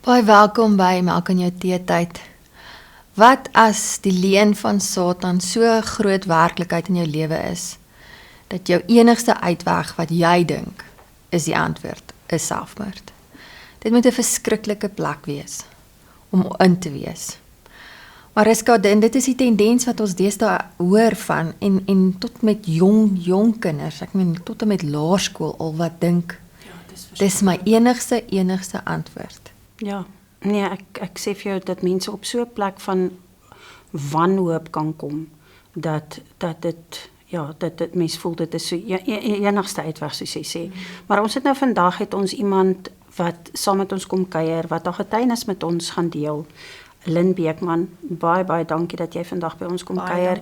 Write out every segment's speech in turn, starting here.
Baie welkom by Melk in jou teetyd. Wat as die leuen van Satan so groot werklikheid in jou lewe is, dat jou enigste uitweg wat jy dink, is die antwoord, is selfmoord. Dit moet 'n verskriklike plek wees, om in te wees. Maar Riska, dit is die tendens wat ons deesdae hoor van, en tot met jong kinders, ek meen tot en met laerskool al wat dink, dis my enigste antwoord. Ja, nee, ek sê vir jou dat mense op so 'n plek van wanhoop kan kom, dat dit mens voel dit is so enigste uitweg soos jy sê. Maar ons het nou vandag ons iemand wat saam met ons kom kuier, wat haar getuienis met ons gaan deel. Lynn Beekman, baie dankie dat jy vandag by ons kom kuier.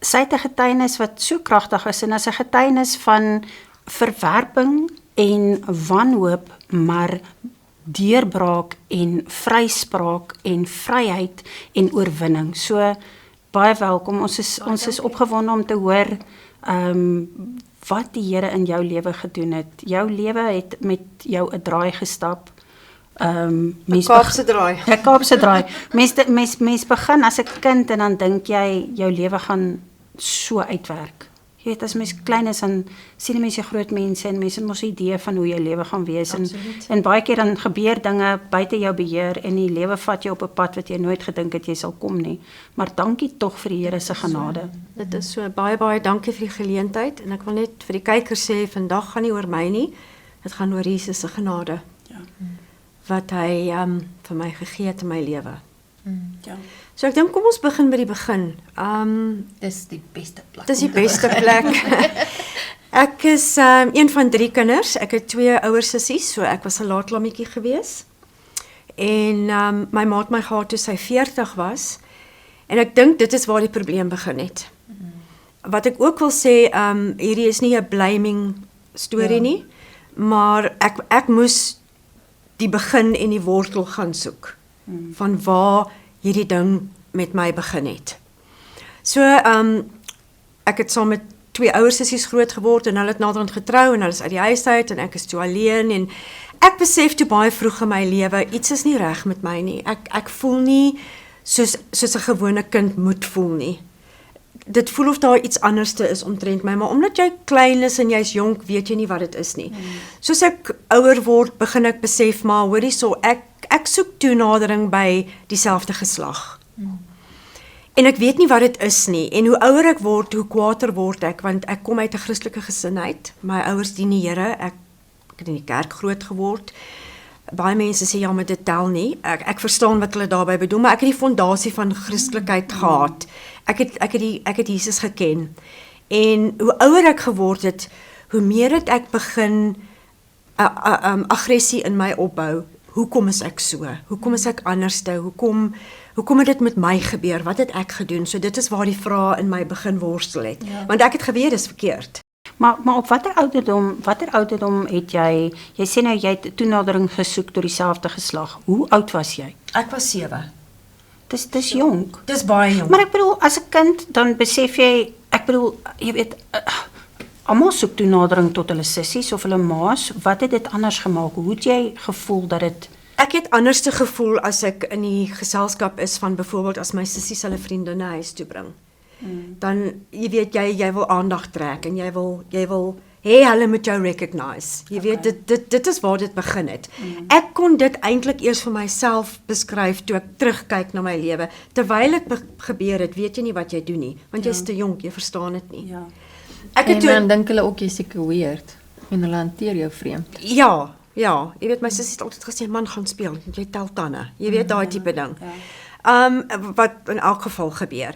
Sy het 'n getuienis wat so kragtig is, en as 'n getuienis van verwerping en wanhoop, maar deurbraak en vryspraak en vryheid en oorwinning. So baie welkom. Ons is opgewonde om te hoor wat die Here in jou lewe gedoen het. Jou lewe het met jou 'n draai gestap. 'n Kaapse draai. 'n Kaapse draai. Mens begin as 'n kind en dan dink jy jou lewe gaan so uitwerk. Jy weet, as mens klein is, dan sien mense groot mense en mense het mos 'n idee van hoe jou lewe gaan wees. En baie keer dan gebeur dinge buite jou beheer en die lewe vat jou op 'n pad wat jy nooit gedink het jy sal kom nie. Maar dankie tog vir die Here se genade. Dit is so baie dankie vir die geleentheid, en ek wil net vir die kykers sê, vandag gaan nie oor my nie, dit gaan oor Jesus se genade. Ja. Wat hy vir my gegee het in my lewe. Ja. So ek dink kom ons begin by die begin. Dis die beste plek. Dis die beste plek. Ek is een van 3 kinders. Ek het 2 ouer sissies, so ek was 'n laatlammetjie gewees. En my ma het my gehad toe sy 40 was. En ek dink dit is waar die probleem begin het. Wat ek ook wil sê, hierdie is nie 'n blaming storie nie, maar ek moes die begin en die wortel gaan soek. Van waar hierdie ding met my begin het. So, ek het saam met 2 ouer sissies groot geword, en hulle het naderhand getrou, en hulle is uit die huis uit, en ek is toe alleen, en ek besef toe baie vroeg in my lewe, iets is nie reg met my nie. Ek voel nie soos 'n gewone kind moet voel nie. Dit voel of daar iets anderste is omtrent my, maar omdat jy klein is en jy's jonk, weet jy nie wat dit is nie. Soos ek ouer word, begin ek besef, maar hoorie so, ek soek toenadering by dieselfde geslag. En ek weet nie wat dit is nie, en hoe ouer ek word, hoe kwaader word ek, want ek kom uit 'n Christelike gesin uit, my ouers dien die Here, ek het in die kerk groot geword. Baie mense sê ja, maar dit tel nie. Ek verstaan wat hulle daarby bedoel, maar ek het die fondasie van Christelikheid gehad. Ek het Jesus geken. En hoe ouer ek geword het, hoe meer het ek begin aggressie in my opbou. Hoekom is ek so? Hoekom is ek anderste? Hoekom het dit met my gebeur? Wat het ek gedoen? So dit is waar die vrae in my begin worstel het. Ja. Want ek het geweet dis verkeerd. Maar op watter ouderdom het jy sê nou jy het toenadering gesoek tot dieselfde geslag. Hoe oud was jy? Ek was 7. Dis jonk. Dis baie jonk. Maar ek bedoel, as 'n kind, dan besef jy, jy weet, almal soek toenadering tot hulle sissies of hulle maas. Wat het dit anders gemaak? Hoe het jy gevoel dat dit... Ek het anders gevoel as ek in die geselskap is van byvoorbeeld as my sissies hulle vriendinne huis toe bring. Dan, jy weet, jy wil aandag trek en jy wil hê hulle moet jou recognize. Jy weet, dit is waar dit begin het. Ek kon dit eintlik eers vir myself beskryf toe ek terugkyk na my lewe. Terwyl dit gebeur het, weet jy nie wat jy doen nie, want jy's te jonk, jy verstaan dit nie. Ja. En dan dink hulle ook jy seker weird, en hulle hanteer jou vreemd. Ja, jy weet, my sussie het altyd gesê, man gaan speel, jy tel tande. Jy weet, daai tipe ding. Wat in elk geval gebeur.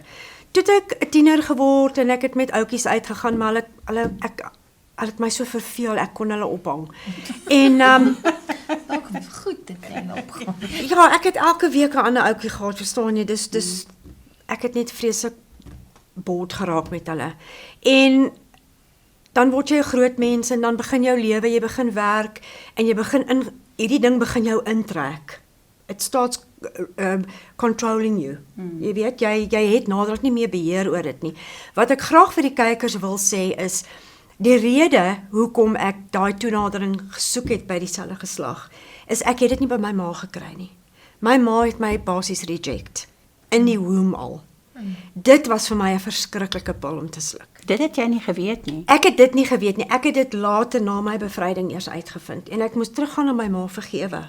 Toe ek 'n tiener geword en ek het met ouetjies uitgegaan, maar hulle het my so verveel, ek kon hulle ophang. En Dalk goed dit en opgaan. ja, ek het elke week 'n ander ouetjie gehad, verstaan jy? Dus ek het net vreeslik bored geraak met hulle. En dan word jy 'n groot mens en dan begin jou lewe, jy begin werk en jy begin hierdie ding begin jou intrek. It starts controlling you. Jy weet, jy het naderhand nie meer beheer oor dit nie. Wat ek graag vir die kykers wil sê is, die rede hoekom ek daai toenadering gesoek het by dieselfde geslag, is ek het dit nie by my ma gekry nie. My ma het my basies reject in die womb al. Dit was vir my 'n verskriklike pil om te sluk. Dit het jy nie geweet nie. Ek het dit nie geweet nie. Ek het dit later na my bevryding eers uitgevind en ek moes teruggaan en my ma vergewe.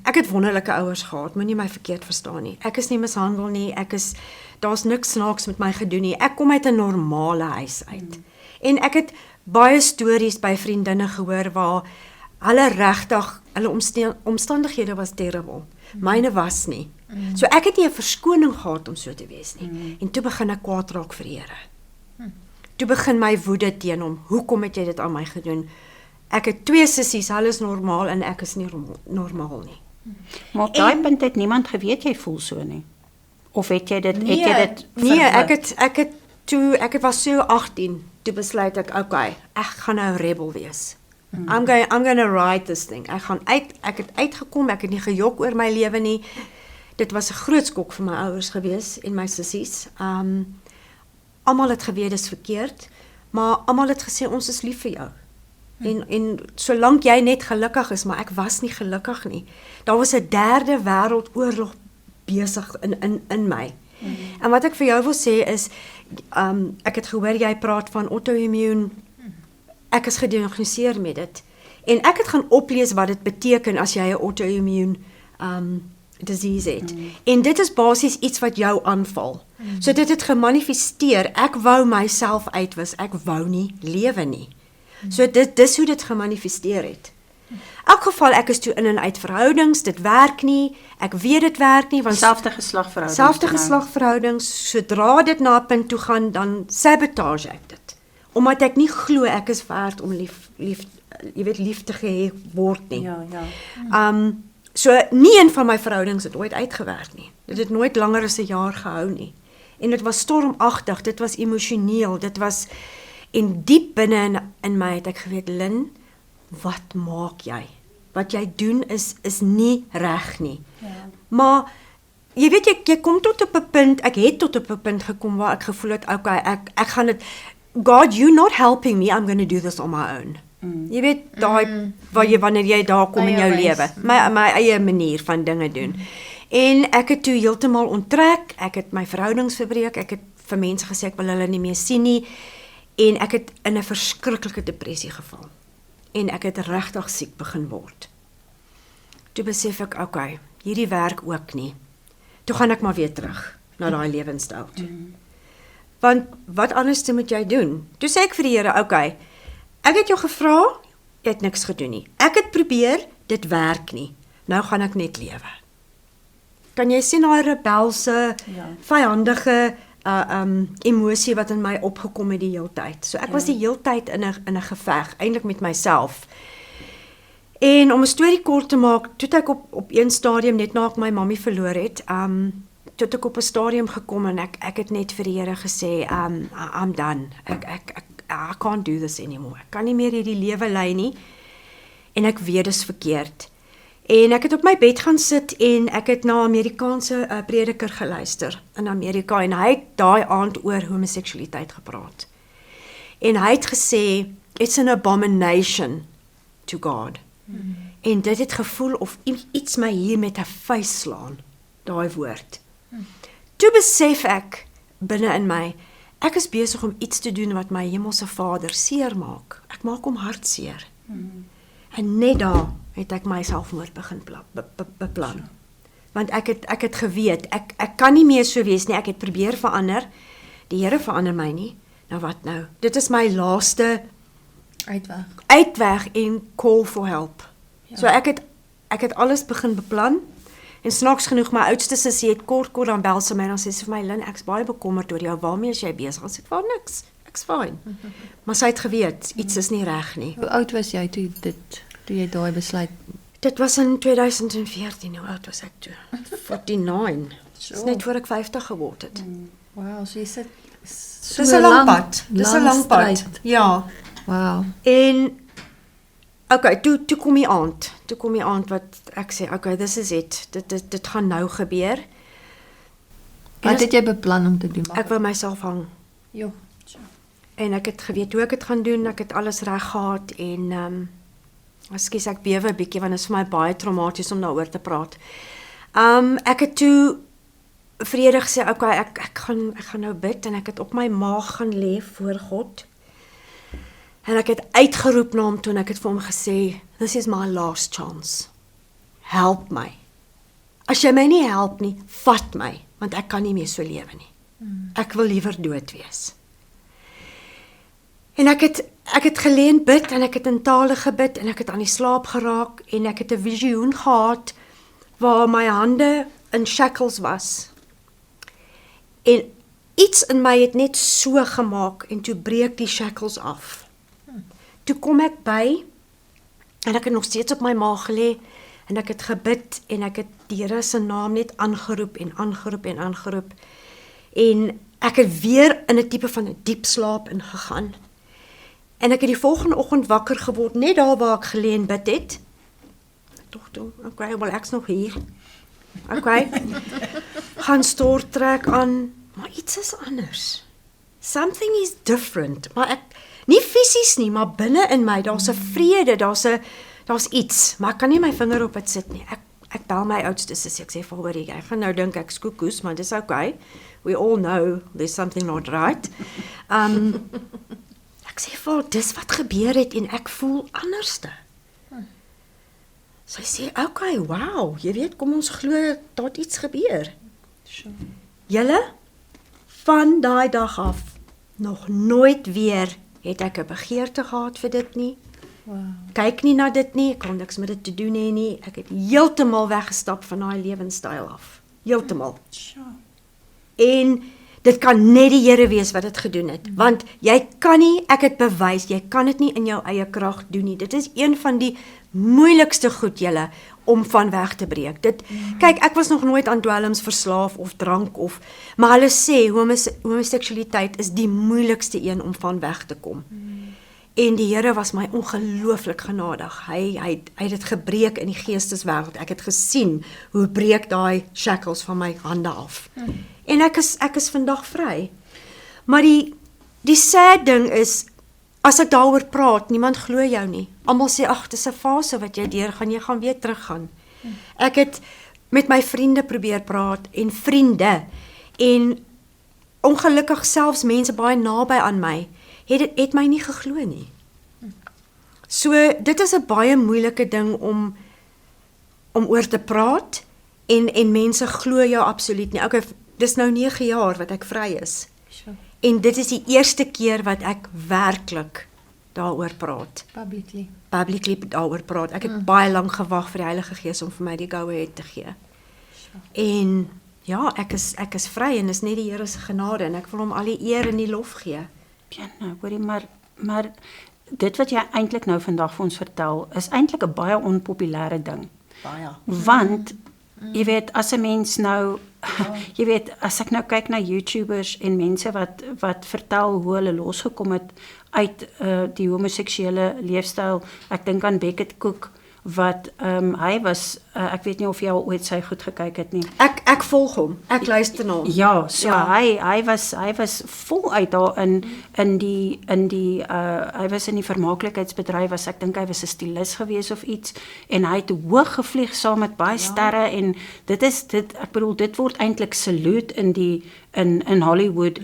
Ek het wonderlike ouers gehad, moenie my verkeerd verstaan nie. Ek is nie mishandel nie, daar's niks snaaks met my gedoen nie. Ek kom uit 'n normale huis uit. En ek het baie stories by vriendinne gehoor waar hulle regtig, hulle omstandighede was terrible. Myne was nie. So ek het nie 'n verskoning gehad om so te wees nie. En toe begin ek kwaad raak vir die Here. Toe begin my woede teen hom. Hoekom het jy dit aan my gedoen? Ek het 2 sissies, hulle is normaal en ek is nie normaal nie. Maar op daai punt het niemand geweet jy voel so nie. Of het jy dit Nee, ek was so 18, toe besluit ek, okay, ek gaan nou rebel wees. I'm gonna ride this thing. Ek het uitgekom, ek het nie gejok oor my lewe nie. Dit was 'n groot skok vir my ouers gewees en my sissies. Almal het geweet dis verkeerd, maar almal het gesê ons is lief vir jou. En solank jy net gelukkig is, maar ek was nie gelukkig nie. Daar was 'n 3de wêreldoorlog besig in my. En wat ek vir jou wil sê is, ek het gehoor jy praat van auto-immuun. Ek is gediagnoseer met dit. En ek het gaan oplees wat dit beteken as jy 'n auto-immuun disease het. En dit is basies iets wat jou aanval. So dit het gemanifesteer. Ek wou myself uitwis. Ek wou nie lewe nie. So dis hoe dit gemanifesteer het. In elk geval, ek is toe in en uit verhoudings, dit werk nie, ek weet dit werk nie, want selfde geslagverhoudings, sodra dit na 'n punt toe gaan, dan sabotage ek dit. Omdat ek nie glo ek is werd om lief te gehê word nie. Ja. So nie een van my verhoudings het ooit uitgewerk nie. Dit het nooit langer as 'n jaar gehou nie. En dit was stormagtig, dit was emosioneel, dit was en diep binne in my het ek geweet, Lynn, wat maak jy? Wat jy doen is nie reg nie. Ja. Maar jy weet jy kom tot op 'n punt, ek het tot op 'n punt gekom waar ek gevoel het, okay, ek gaan dit, God, you're not helping me, I'm going to do this on my own. Jy weet daai wanneer jy daar kom in jou lewe, my eie manier van dinge doen. En ek het toe heeltemal onttrek, ek het my verhoudings verbreek, ek het vir mense gesê ek wil hulle nie meer sien nie. En ek het in 'n verskriklike depressie geval. En ek het regtig siek begin word. Toe besef ek, okay, hierdie werk ook nie. Toe gaan ek maar weer terug na daai lewenstyl toe. Want wat anders moet jy doen? Toe sê ek vir die Here, okay, ek het jou gevra, jy het niks gedoen nie. Ek het probeer, dit werk nie. Nou gaan ek net lewe. Kan jy sien daai rebelse, vyandige emosie wat in my opgekom het die hele tyd. So ek was die hele tyd in 'n geveg, eintlik met myself. En om 'n storie kort te maak, toe ek op een stadium net na ek my mammie verloor het, toe ek op 'n stadium gekom en ek het net vir die Here gesê, I'm done. I can't do this anymore. Ek kan nie meer hierdie lewe lei nie. En ek weet dis verkeerd. En ek het op my bed gaan sit en ek het na 'n Amerikaanse prediker geluister in Amerika en hy het daai aand oor homoseksualiteit gepraat. En hy het gesê, it's an abomination to God. En dit het gevoel of iets my hier met 'n vuis slaan, daai woord. Toe besef ek binne in my, ek is besig om iets te doen wat my hemelse Vader seer maak. Ek maak hom hartseer. En net daar het ek my selfmoord begin beplan. Want ek het geweet, ek kan nie meer so wees nie, ek het probeer verander, die Here verander my nie, nou wat nou? Dit is my laaste uitweg en call for help. Ja. So ek het alles begin beplan, en snaaks genoeg, my oudste sussie het kort dan bel sy my en dan sê sy vir my, Lynn, ek's baie bekommerd oor jou, waarmee is jy besig? En sê ek, niks, ek's fine. Maar sy het geweet, iets is nie reg nie. Hoe oud was jy toe jy daai besluit? Dit was in 2014, hoe oud was ek toe? 49. Dis net voor ek 50 geword het. Wow, so jy sit Dis 'n lang pad. Dis 'n lang pad. Ja. Wow. En okay, toe kom die aand. Toe kom die aand wat ek sê, okay, this is it. Dit gaan nou gebeur. Wat het jy beplan om te doen? Ek wou myself hang. Jo. En ek het geweet hoe ek dit gaan doen. Ek het alles reg gehad en Ekskuus, ek bewe 'n bietjie want dit is vir my baie traumaties om daaroor te praat. Ek het toe vrede gesê, okay, ek gaan nou bid en ek het op my maag gaan lê voor God. En ek het uitgeroep na hom toe en ek het vir hom gesê, this is my last chance. Help my. As jy my nie help nie, vat my, want ek kan nie meer so lewe nie. Ek wil liewer dood wees. En ek het gelê en bid en ek het in tale gebid en ek het aan die slaap geraak en ek het 'n visioen gehad waar my hande in shackles was. En iets in my het net so gemaak en toe breek die shackles af. Toe kom ek by en ek het nog steeds op my maag gelê en ek het gebid en ek het die Here se naam net aangeroep en aangeroep en aangeroep. En ek het weer in 'n tipe van 'n diep slaap ingegaan. En ek het die volgende oggend wakker geword net daar waar ek gelê en bid het. Toe, okay, wel ek's nog hier. Okay. Gaan stort trek aan, maar iets is anders. Something is different. Maar nie fisies nie, maar binne in my, daar's 'n vrede, daar's iets, maar ek kan nie my vinger op dit sit nie. Ek bel my oudste sussie, ek sê vir haar, ek gaan nou dink ek's koekoes, maar dis okay. We all know there's something not right. Ek sê vir haar, dis wat gebeur het en ek voel anderste. Sy sê, okay, wow, jy weet, kom ons glo dat iets gebeur. Sure. Julle, van daai dag af, nog nooit weer het ek 'n begeerte gehad vir dit nie. Wow. Kyk nie na dit nie, ek kon niks met dit te doen hê nie. Ek het heeltemal weggestap van daai lewenstyl af. Heeltemal. Sure. En dit kan net die Here wees wat dit gedoen het, want jy kan nie, ek het bewys, jy kan dit nie in jou eie krag doen nie. Dit is een van die moeilikste goed julle om van weg te breek. Kyk, ek was nog nooit aan dwelms verslaaf of drank maar hulle sê homoseksualiteit is die moeilikste een om van weg te kom. En die Here was my ongelooflik genadig. Hy het dit gebreek in die geesteswêreld. Ek het gesien hoe breek daai shackles van my hande af. En ek is vandag vry. Maar die sad ding is, as ek daaroor praat, niemand glo jou nie. Almal sê, ag, dis 'n fase wat jy deurgaan, jy gaan weer teruggaan. Ek het met my vriende probeer praat en vriende en ongelukkig selfs mense baie naby aan my het my nie geglo nie. So dit is 'n baie moeilike ding om oor te praat en mense glo jou absoluut nie. Okay, dis nou 9 jaar wat ek vry is. Sure. En dit is die eerste keer wat ek werklik daaroor praat. Publicly daaroor praat. Ek het baie lank gewag vir die Heilige Gees om vir my die go-ahead te gee. Sure. En ja, ek is vry en is net die Here se genade en ek wil hom al die eer en die lof gee. Ja, nou, hoorie, maar dit wat jy eintlik nou vandag vir ons vertel, is eintlik 'n baie onpopulêre ding. Baie. Want jy weet, as 'n mens nou jy weet, as ek nou kyk na YouTubers en mense wat vertel hoe hulle losgekom het uit die homoseksuele leefstyl, ek dink aan Beckett Cook wat hy was ek weet nie of jy al ooit sy goed gekyk het nie. Ek volg hom. Ek luister na hom. Ja, so ja. Hy was voluit daar in die hy was in die vermaaklikheidsbedryf, ek dink hy was 'n stylist gewees of iets en hy het hoog gevlieg saam met baie sterre en ek bedoel dit word eintlik salute in Hollywood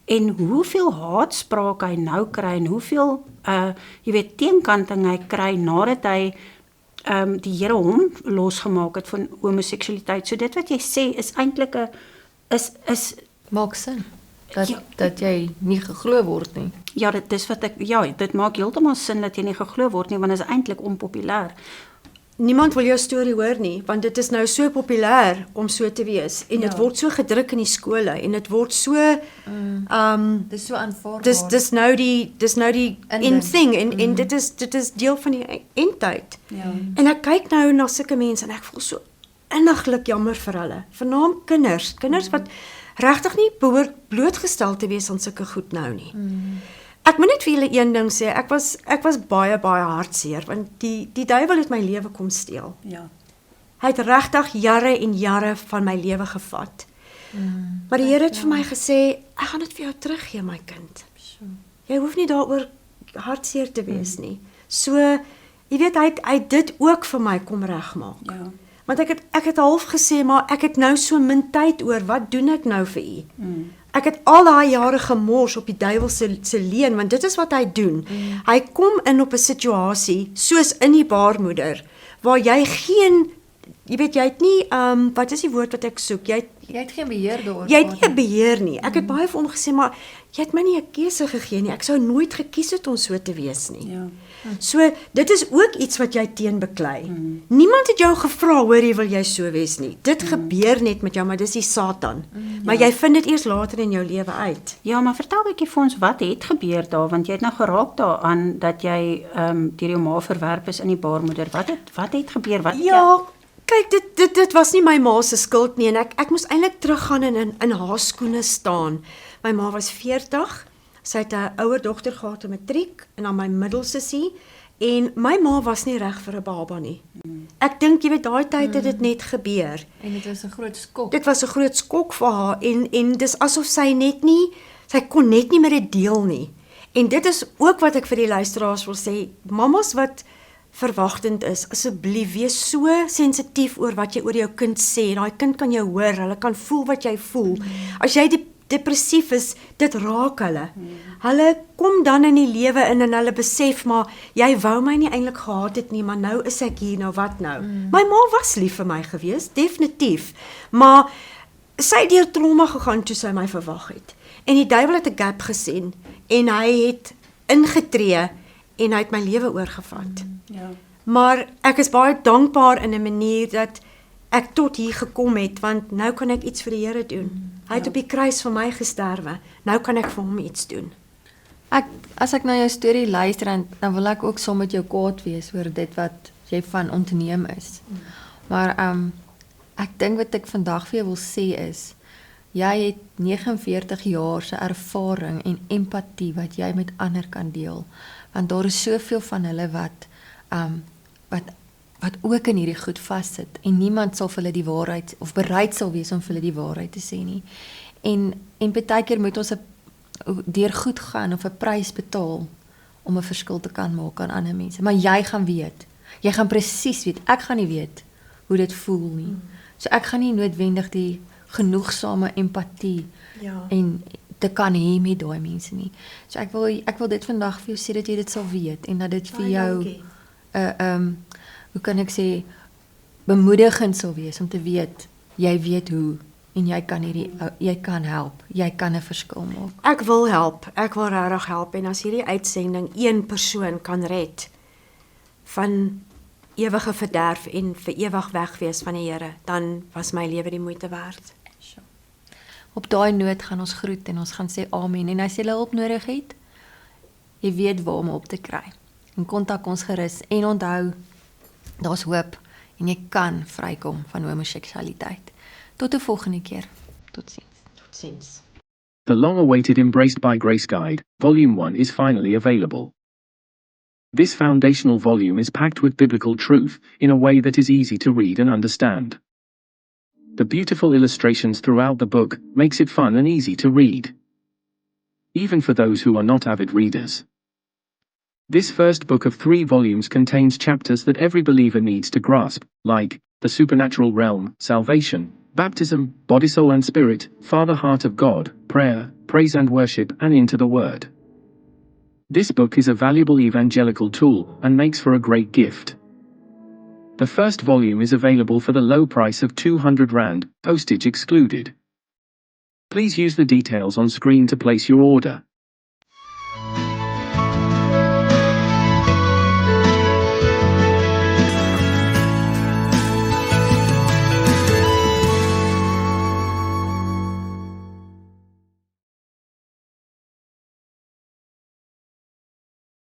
en hoeveel haatspraak hy nou kry en hoeveel jy weet teenkanting hy kry nadat hy die Here hom losgemaak het van homoseksualiteit. So dit wat jy sê is eintlik is Maak sin. Dat jy nie geglo word nie. ja, dit maak heeltemal sin dat jy nie geglo word nie want dit is eintlik onpopulêr. Niemand wil jou storie hoor nie, want dit is nou so populêr om so te wees en dit word so gedruk in die skole en dit word so Dis so aanvaarbaar. dis nou die in thing en dit is deel van die eindtyd. Ja. En ek kyk nou na sulke mense en ek voel so inniglik jammer vir hulle. Vernaam kinders wat regtig nie behoort blootgestel te wees aan sulke goed nou nie. Ek moet net vir julle een ding sê, ek was baie hartseer want die duiwel het my lewe kom steel. Ja. Hy het regtig jare en jare van my lewe gevat. Maar die Here het vir my gesê, ek gaan dit vir jou teruggee my kind. Jy hoef nie daaroor hartseer te wees nie. So jy weet hy het dit ook vir my kom regmaak. Ja. Want ek het half gesê, maar ek het nou so min tyd oor, wat doen ek nou vir u? Ek het al daai jare gemors op die duiwel se leen, want dit is wat hy doen. Hy kom in op 'n situasie, soos in die baarmoeder, waar jy geen, jy weet, jy het nie, wat is die woord wat ek soek? Jy het geen beheer daaroor. Jy het nie 'n beheer nie. Ek het baie vir hom gesê, maar jy het my nie 'n keuse gegee nie. Ek sou nooit gekies het om so te wees nie. Ja. So, dit is ook iets wat jy teen beklei. Niemand het jou gevra, hoorie, wil jy so wees nie. Dit gebeur net met jou, maar dis die Satan. Maar jy vind dit eers later in jou lewe uit. Ja, maar vertel 'n bietjie vir ons wat het gebeur daar, want jy het nou geraak daaraan dat jy deur jou ma verwerp is in die baarmoeder. Wat het gebeur? Ja, kyk, dit was nie my ma se skuld nie en ek moes eintlik teruggaan en in haar skoene staan. My ma was 40. Sy het 'n ouer dogter gehad in matriek en dan my middelsussie en my ma was nie reg vir 'n baba nie. Ek dink jy weet daai tyd het dit net gebeur. En dit was 'n groot skok. Dit was 'n groot skok vir haar en dis asof sy kon net nie met dit deel nie. En dit is ook wat ek vir die luisteraars wil sê, mamas wat verwagtend is, asseblief wees so sensitief oor wat jy oor jou kind sê. Daai kind kan jou hoor, hulle kan voel wat jy voel. As jy depressief is, dit raak hulle. Hulle kom dan in die lewe in en hulle besef, maar jy wou my nie eintlik gehad het nie, maar nou is ek hier, nou wat nou? My ma was lief vir my gewees, definitief. Maar sy het deur trauma gegaan toe sy my verwag het. En die duiwel het 'n gap gesien en hy het ingetree en hy het my lewe oorgevat. Ja. Maar ek is baie dankbaar in 'n manier dat ek tot hier gekom het, want nou kan ek iets vir die Here doen. Hy het op die kruis vir my gesterwe. Nou kan ek vir hom iets doen. As ek na jou storie luister, dan wil ek ook saam met jou kwaad wees oor dit wat jy van ontneem is. Maar ek dink wat ek vandag vir jou wil sê is, jy het 49 jaar se ervaring en empatie wat jy met ander kan deel. Want daar is soveel van hulle wat ook in hierdie goed vassit en niemand sal vir hulle die waarheid of bereid sal wees om vir hulle die waarheid te sê nie. En baie keer moet ons deur goed gaan of 'n prys betaal om 'n verskil te kan maak aan ander mense. Maar jy gaan weet. Jy gaan presies weet. Ek gaan nie weet hoe dit voel nie. So ek gaan nie noodwendig die genoegsame empatie en te kan hê met daai mense nie. So ek wil dit vandag vir jou sê dat jy dit sal weet en dat dit vir jou hoe kan ek sê, bemoedigend sal wees om te weet, jy weet hoe, en jy kan help, jy kan 'n verskil maak. Ek wil help, ek wil regtig help, en as hierdie uitsending een persoon kan red, van ewige verderf en vir ewig weg wees van die Here, dan was my lewe die moeite werd. Op daai noot gaan ons groet en ons gaan sê amen, en as jy hulp nodig het, jy weet waar om op te kry, en kontak ons gerus, en onthou, daar's hoop en jy kan vrykom van homoseksualiteit. Tot 'n volgende keer. Totsiens. Totsiens. The long-awaited Embraced by Grace Guide, Volume 1 is finally available. This foundational volume is packed with biblical truth in a way that is easy to read and understand. The beautiful illustrations throughout the book makes it fun and easy to read, even for those who are not avid readers. This first book of 3 volumes contains chapters that every believer needs to grasp, like the supernatural realm, salvation, baptism, body, soul and spirit, Father, heart of God, prayer, praise and worship, and into the Word. This book is a valuable evangelical tool and makes for a great gift. The first volume is available for the low price of R200, postage excluded. Please use the details on screen to place your order.